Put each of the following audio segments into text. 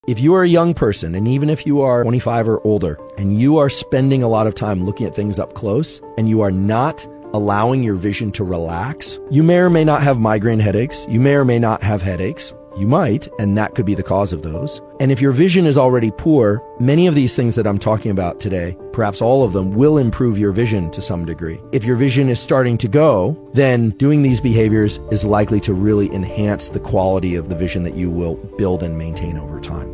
If you are a young person, and even if you are 25 or older, and you are spending a lot of time looking at things up close, and you are not allowing your vision to relax, you may or may not have migraine headaches. You may or may not have headaches. You might, and that could be the cause of those. And if your vision is already poor, many of these things that I'm talking about today, perhaps all of them, will improve your vision to some degree. If your vision is starting to go, then doing these behaviors is likely to really enhance the quality of the vision that you will build and maintain over time.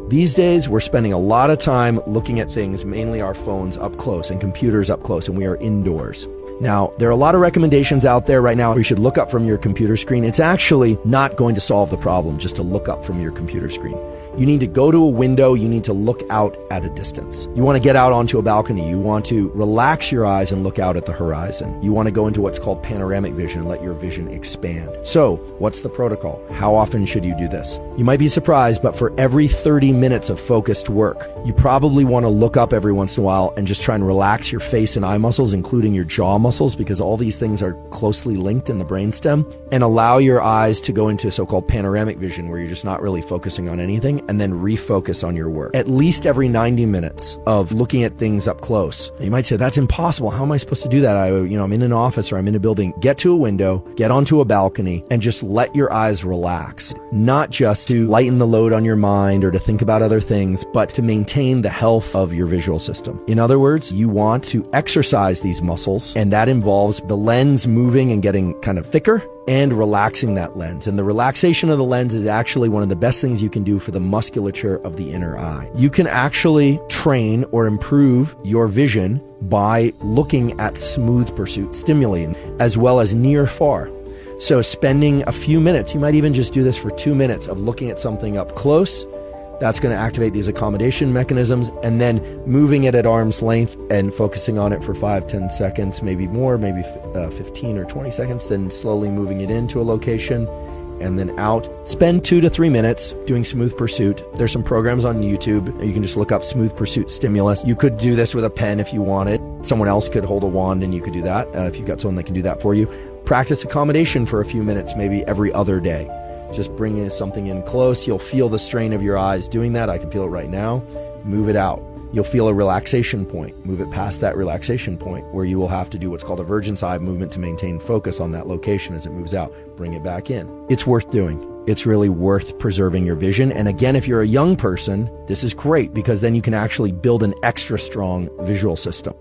These days, we're spending a lot of time looking at things, mainly our phones, up close and computers up close, and we are indoors. Now, there are a lot of recommendations out there right now. You should look up from your computer screen. It's actually not going to solve the problem just to look up from your computer screen. You need to go to a window. You need to look out at a distance. You want to get out onto a balcony. You want to relax your eyes and look out at the horizon. You want to go into what's called panoramic vision and let your vision expand. So, what's the protocol? How often should you do this? You might be surprised, but for every 30 minutes of focused work, you probably want to look up every once in a while and just try and relax your face and eye muscles, including your jaw muscles, because all these things are closely linked in the brainstem, and allow your eyes to go into so-called panoramic vision, where you're just not really focusing on anything, and then refocus on your work. At least every 90 minutes of looking at things up close. You might say, that's impossible. How am I supposed to do that? I'm in an office or I'm in a building. Get to a window, get onto a balcony, and just let your eyes relax. Not just to lighten the load on your mind or to think about other things, but to maintain the health of your visual system. In other words, you want to exercise these muscles, and that involves the lens moving and getting kind of thicker, and relaxing that lens. And the relaxation of the lens is actually one of the best things you can do for the musculature of the inner eye. You can actually train or improve your vision by looking at smooth pursuit stimuli, as well as near far. So spending a few minutes, you might even just do this for 2 minutes of looking at something up close. That's going to activate these accommodation mechanisms, and then moving it at arm's length and focusing on it for 5-10 seconds, maybe more, maybe 15 or 20 seconds, then slowly moving it into a location and then out. Spend 2 to 3 minutes doing smooth pursuit. There's some programs on YouTube. You can just look up smooth pursuit stimulus. You could do this with a pen if you wanted. Someone else could hold a wand and you could do that if you've got someone that can do that for you. Practice accommodation for a few minutes, maybe every other day. Just bringing something in close. You'll feel the strain of your eyes doing that. I can feel it right now. Move it out. You'll feel a relaxation point. Move it past that relaxation point where you will have to do what's called a vergence eye movement to maintain focus on that location as it moves out. Bring it back in. It's worth doing. It's really worth preserving your vision. And again, if you're a young person, this is great because then you can actually build an extra strong visual system.